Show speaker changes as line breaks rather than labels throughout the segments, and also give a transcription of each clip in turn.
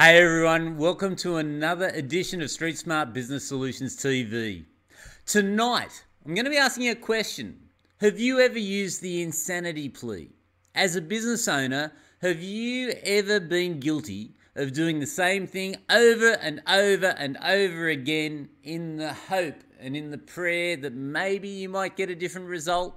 Hey everyone, welcome to another edition of Street Smart Business Solutions TV. Tonight, I'm going to be asking you a question. Have you ever used the Insanity Plea? As a business owner, have you ever been guilty of doing the same thing over and over and over again in the hope and in the prayer that maybe you might get a different result?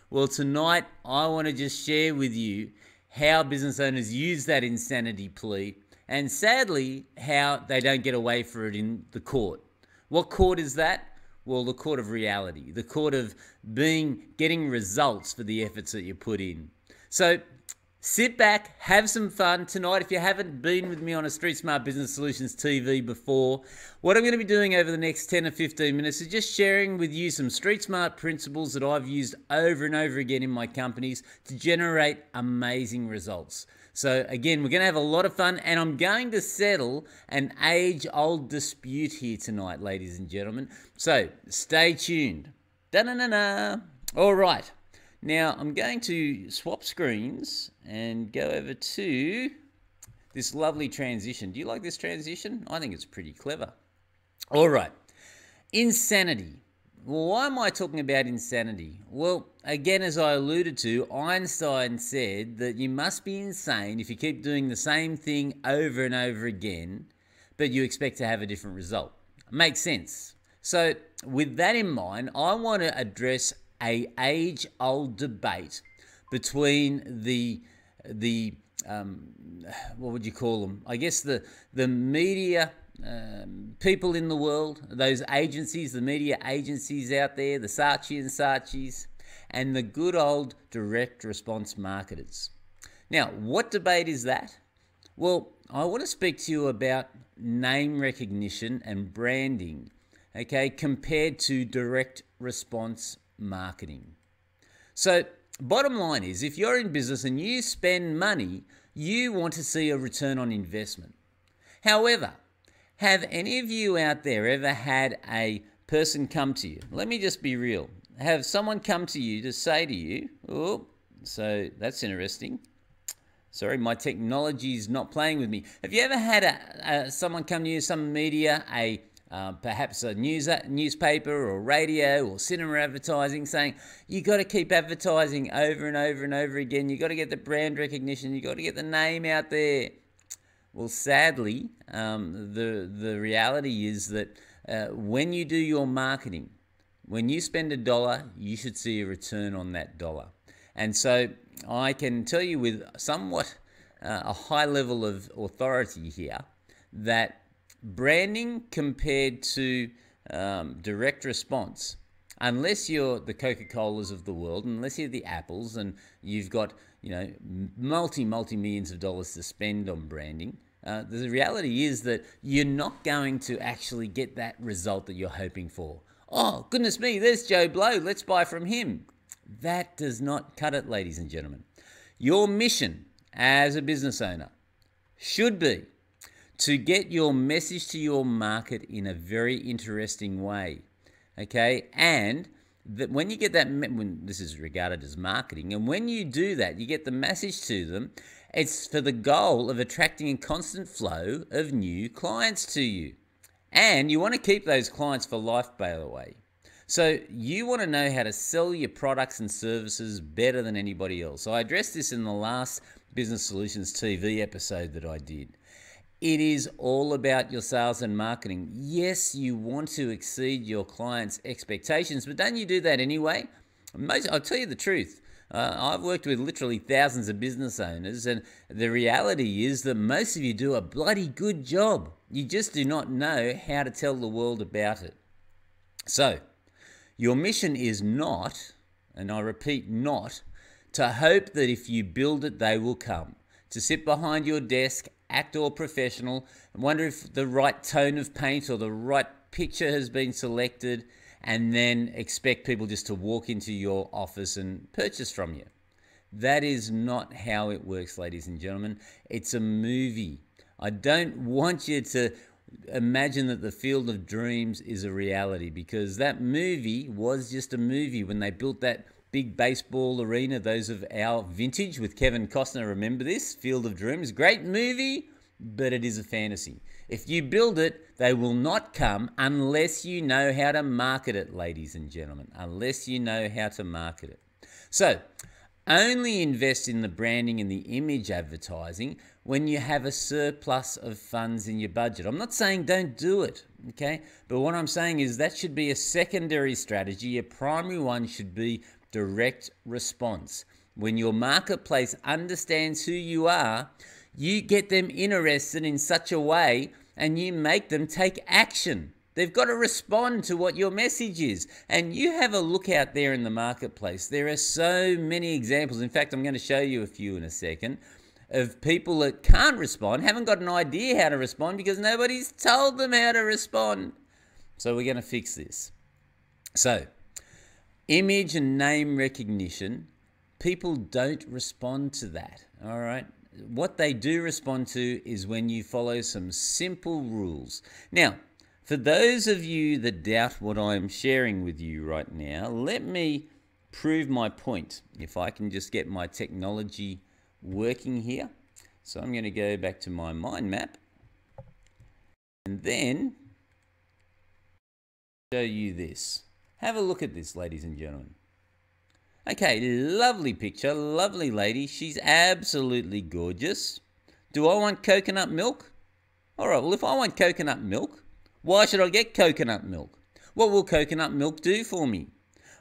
Well, tonight I want to just share with you how business owners use that Insanity Plea and sadly how they don't get away for it in the court. What court is that? Well, the court of reality, the court of getting results for the efforts that you put in. So sit back, have some fun tonight. If you haven't been with me on a Street Smart Business Solutions TV before, what I'm going to be doing over the next 10 or 15 minutes is just sharing with you some street smart principles that I've used over and over again in my companies to generate amazing results. So again, we're going to have a lot of fun, and I'm going to settle an age-old dispute here tonight, ladies and gentlemen. So stay tuned. Da-na-na-na. All right. Now, I'm going to swap screens and go over to this lovely transition. Do you like this transition? I think it's pretty clever. All right. Insanity. Well, why am I talking about insanity? Well, again, as I alluded to, Einstein said that you must be insane if you keep doing the same thing over and over again, but you expect to have a different result. Makes sense. So with that in mind, I want to address an age-old debate between the what would you call them? I guess the media people in the world, those agencies, the media agencies out there, the Saatchi and Saatchis, and the good old direct response marketers. Now, what debate is that? Well, I want to speak to you about name recognition and branding, okay, compared to direct response marketing. So, bottom line is, if you're in business and you spend money, you want to see a return on investment. However, have any of you out there ever had a person come to you? Let me just be real. Have someone come to you to say to you, oh, so that's interesting. Sorry, my technology is not playing with me. Have you ever had someone come to you, some media, perhaps a newspaper or radio or cinema advertising, saying you got to keep advertising over and over and over again. You got to get the brand recognition. You got to get the name out there. Well, sadly, the reality is that when you do your marketing, when you spend $1, you should see a return on that dollar. And so I can tell you with somewhat a high level of authority here that branding compared to direct response, unless you're the Coca-Colas of the world, unless you're the Apples and you've got multi-millions of dollars to spend on branding, the reality is that you're not going to actually get that result that you're hoping for. Oh, goodness me, there's Joe Blow, let's buy from him. That does not cut it, ladies and gentlemen. Your mission as a business owner should be to get your message to your market in a very interesting way, okay? And that when you get that, when this is regarded as marketing, and when you do that, you get the message to them, it's for the goal of attracting a constant flow of new clients to you. And you want to keep those clients for life, by the way. So you want to know how to sell your products and services better than anybody else. So I addressed this in the last Business Solutions TV episode that I did. It is all about your sales and marketing. Yes, you want to exceed your clients' expectations, but don't you do that anyway? I'll tell you the truth. I've worked with literally thousands of business owners, and the reality is that most of you do a bloody good job. You just do not know how to tell the world about it. So, your mission is not, and I repeat not, to hope that if you build it, they will come. To sit behind your desk, act all professional, and wonder if the right tone of paint or the right picture has been selected, and then expect people just to walk into your office and purchase from you. That is not how it works, ladies and gentlemen. It's a movie. I don't want you to imagine that the Field of Dreams is a reality, because that movie was just a movie when they built that big baseball arena. Those of our vintage with Kevin Costner remember this, Field of Dreams. Great movie, but it is a fantasy. If you build it, they will not come unless you know how to market it, ladies and gentlemen, unless you know how to market it. So, only invest in the branding and the image advertising when you have a surplus of funds in your budget. I'm not saying don't do it, okay? But what I'm saying is that should be a secondary strategy. Your primary one should be direct response. When your marketplace understands who you are, you get them interested in such a way and you make them take action. They've got to respond to what your message is. And you have a look out there in the marketplace. There are so many examples. In fact, I'm going to show you a few in a second of people that can't respond, haven't got an idea how to respond because nobody's told them how to respond. So we're going to fix this. So, image and name recognition, people don't respond to that, all right? What they do respond to is when you follow some simple rules. Now, for those of you that doubt what I'm sharing with you right now, let me prove my point. If I can just get my technology working here. So I'm going to go back to my mind map and then show you this. Have a look at this, ladies and gentlemen. Okay, lovely picture, lovely lady. She's absolutely gorgeous. Do I want coconut milk? All right, well, if I want coconut milk, why should I get coconut milk? What will coconut milk do for me?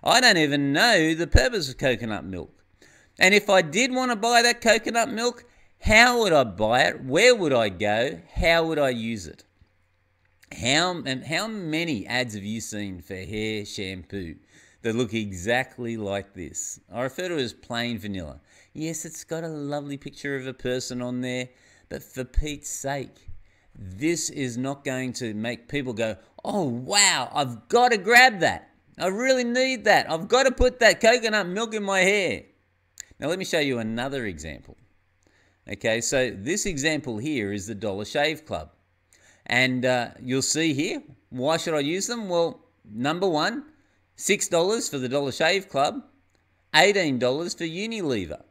I don't even know the purpose of coconut milk. And if I did want to buy that coconut milk, how would I buy it? Where would I go? How would I use it? How many ads have you seen for hair shampoo that look exactly like this? I refer to it as plain vanilla. Yes, it's got a lovely picture of a person on there, but for Pete's sake, this is not going to make people go, oh, wow, I've got to grab that. I really need that. I've got to put that coconut milk in my hair. Now, let me show you another example. Okay, so this example here is the Dollar Shave Club. And you'll see here, why should I use them? Well, number one, $6 for the Dollar Shave Club, $18 for Unilever.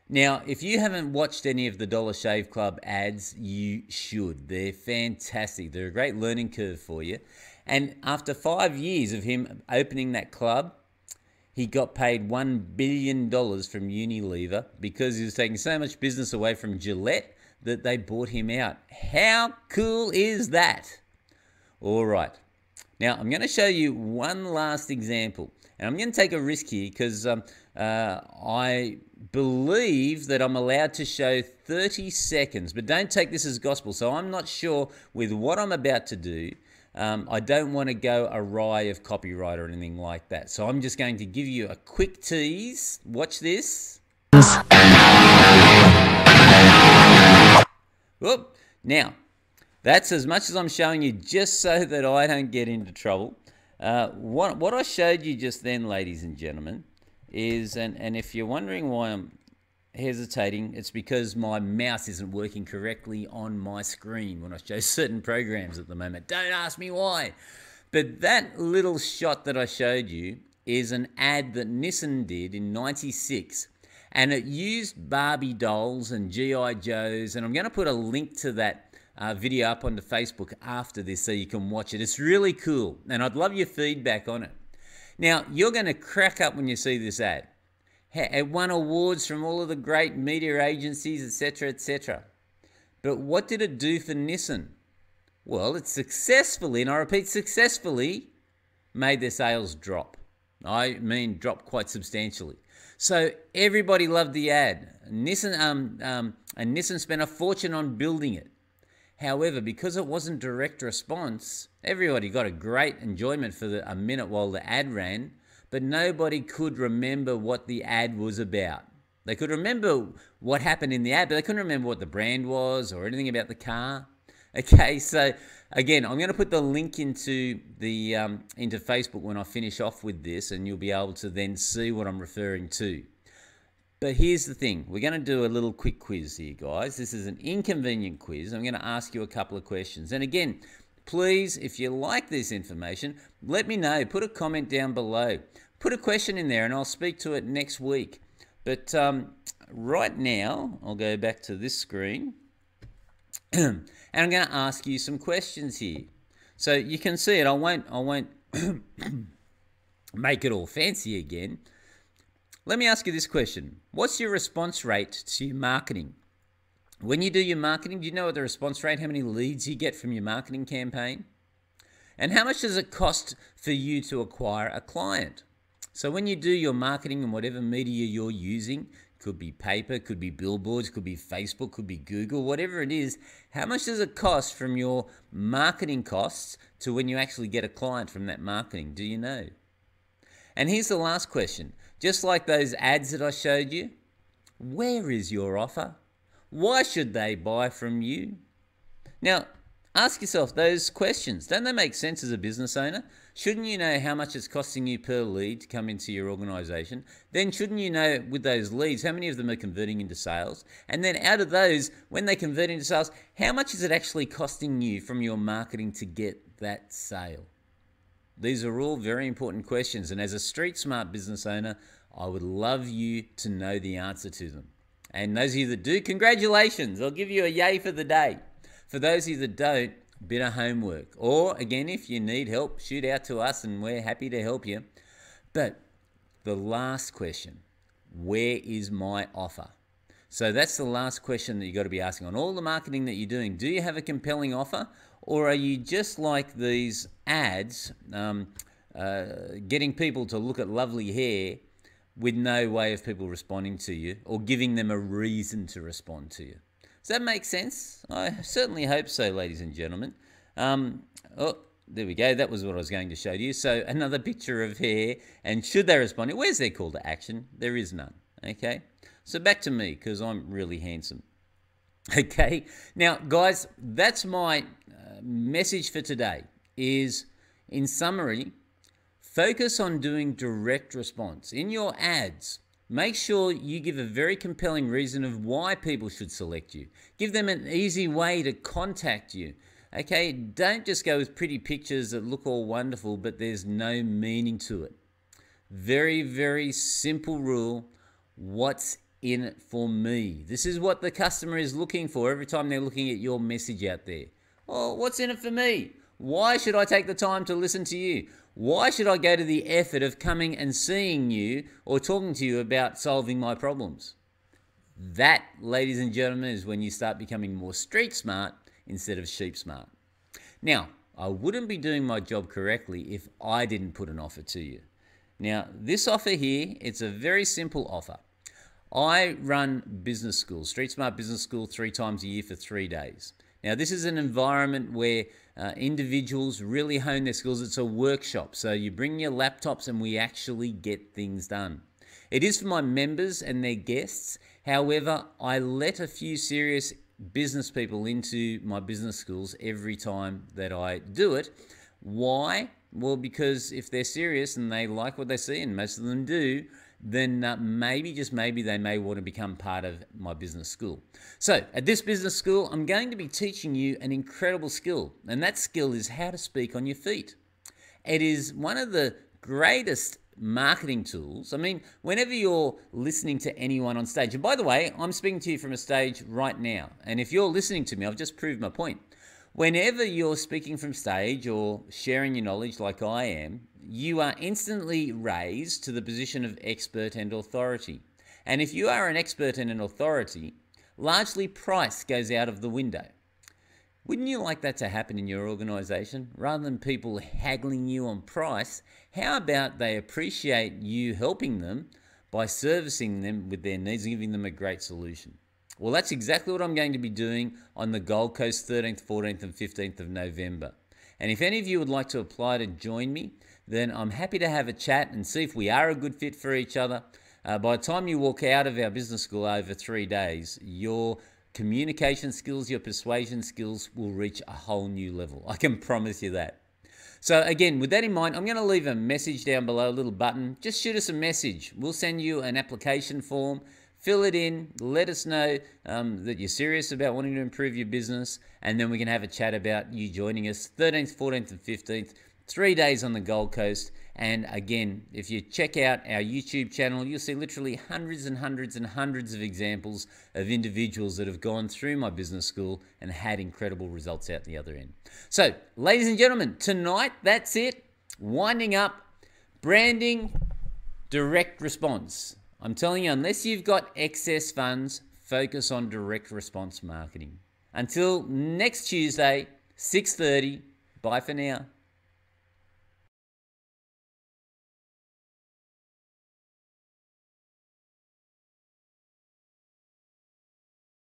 Now, if you haven't watched any of the Dollar Shave Club ads, you should. They're fantastic. They're a great learning curve for you. And after 5 years of him opening that club, he got paid $1 billion from Unilever because he was taking so much business away from Gillette that they bought him out. How cool is that? All right. Now, I'm going to show you one last example. And I'm going to take a risk here because I believe that I'm allowed to show 30 seconds. But don't take this as gospel. So I'm not sure with what I'm about to do. I don't want to go awry of copyright or anything like that. So I'm just going to give you a quick tease. Watch this. Whoop. Now, that's as much as I'm showing you just so that I don't get into trouble. What I showed you just then, ladies and gentlemen, is, and if you're wondering why I'm hesitating, it's because my mouse isn't working correctly on my screen when I show certain programs at the moment. Don't ask me why. But that little shot that I showed you is an ad that Nissan did in '96. And it used Barbie dolls and G.I. Joes. And I'm going to put a link to that video up onto Facebook after this so you can watch it. It's really cool. And I'd love your feedback on it. Now, you're going to crack up when you see this ad. It won awards from all of the great media agencies, etc., etc. But what did it do for Nissan? Well, it successfully, and I repeat successfully, made their sales drop. I mean drop quite substantially. So everybody loved the ad. Nissan spent a fortune on building it. However, because it wasn't direct response, everybody got a great enjoyment for a minute while the ad ran, but nobody could remember what the ad was about. They could remember what happened in the ad, but they couldn't remember what the brand was or anything about the car. Okay, so again, I'm going to put the link into Facebook when I finish off with this, and you'll be able to then see what I'm referring to. But here's the thing. We're going to do a little quick quiz here, guys. This is an inconvenient quiz. I'm going to ask you a couple of questions. And again, please, if you like this information, let me know. Put a comment down below. Put a question in there, and I'll speak to it next week. But right now, I'll go back to this screen. And I'm going to ask you some questions here. So you can see it. I won't make it all fancy again. Let me ask you this question. What's your response rate to your marketing? When you do your marketing, do you know what the response rate, how many leads you get from your marketing campaign? And how much does it cost for you to acquire a client? So when you do your marketing in whatever media you're using, could be paper, could be billboards, could be Facebook, could be Google, whatever it is, how much does it cost from your marketing costs to when you actually get a client from that marketing? Do you know? And here's the last question. Just like those ads that I showed you, where is your offer? Why should they buy from you? Now, ask yourself those questions. Don't they make sense as a business owner? Shouldn't you know how much it's costing you per lead to come into your organization? Then shouldn't you know with those leads, how many of them are converting into sales? And then out of those, when they convert into sales, how much is it actually costing you from your marketing to get that sale? These are all very important questions. And as a street smart business owner, I would love you to know the answer to them. And those of you that do, congratulations. I'll give you a yay for the day. For those of you that don't, bit of homework. Or again, if you need help, shoot out to us and we're happy to help you. But the last question, where is my offer? So that's the last question that you've got to be asking on all the marketing that you're doing. Do you have a compelling offer? Or are you just like these ads, getting people to look at lovely hair with no way of people responding to you or giving them a reason to respond to you? Does that make sense? I certainly hope so, ladies and gentlemen. Oh, there we go. That was what I was going to show you. So another picture of hair, and should they respond? Where's their call to action? There is none. Okay. So back to me, because I'm really handsome. Okay. Now, guys, that's my message for today. Is, in summary, focus on doing direct response in your ads. Make sure you give a very compelling reason of why people should select you. Give them an easy way to contact you. Okay, don't just go with pretty pictures that look all wonderful, but there's no meaning to it. Very, very simple rule. What's in it for me? This is what the customer is looking for every time they're looking at your message out there. Well, what's in it for me? Why should I take the time to listen to you? Why should I go to the effort of coming and seeing you or talking to you about solving my problems? That, ladies and gentlemen, is when you start becoming more street smart instead of sheep smart. Now, I wouldn't be doing my job correctly if I didn't put an offer to you. Now, this offer here, it's a very simple offer. I run business school, Street Smart Business School, 3 times a year for 3 days. Now, this is an environment where individuals really hone their skills. It's a workshop, so you bring your laptops and we actually get things done. It is for my members and their guests. However, I let a few serious business people into my business schools every time that I do it. Why? Well, because if they're serious and they like what they see, and most of them do, then maybe, just maybe, they may want to become part of my business school. So at this business school, I'm going to be teaching you an incredible skill, and that skill is how to speak on your feet. It is one of the greatest marketing tools. I mean, whenever you're listening to anyone on stage, and by the way, I'm speaking to you from a stage right now, and if you're listening to me, I've just proved my point. Whenever you're speaking from stage or sharing your knowledge like I am, you are instantly raised to the position of expert and authority. And if you are an expert and an authority, largely price goes out of the window. Wouldn't you like that to happen in your organization? Rather than people haggling you on price, how about they appreciate you helping them by servicing them with their needs and giving them a great solution? Well, that's exactly what I'm going to be doing on the Gold Coast 13th, 14th and 15th of November. And if any of you would like to apply to join me, then I'm happy to have a chat and see if we are a good fit for each other. By the time you walk out of our business school over 3 days, your communication skills, your persuasion skills will reach a whole new level. I can promise you that. So again, with that in mind, I'm going to leave a message down below, a little button. Just shoot us a message. We'll send you an application form. Fill it in, let us know that you're serious about wanting to improve your business, and then we can have a chat about you joining us 13th, 14th and 15th 3 days on the Gold Coast. And again, if you check out our YouTube channel, you'll see literally hundreds and hundreds and hundreds of examples of individuals that have gone through my business school and had incredible results out the other end. So, ladies and gentlemen, tonight, that's it. Winding up, branding, direct response. I'm telling you, unless you've got excess funds, focus on direct response marketing. Until next Tuesday, 6:30. Bye for now.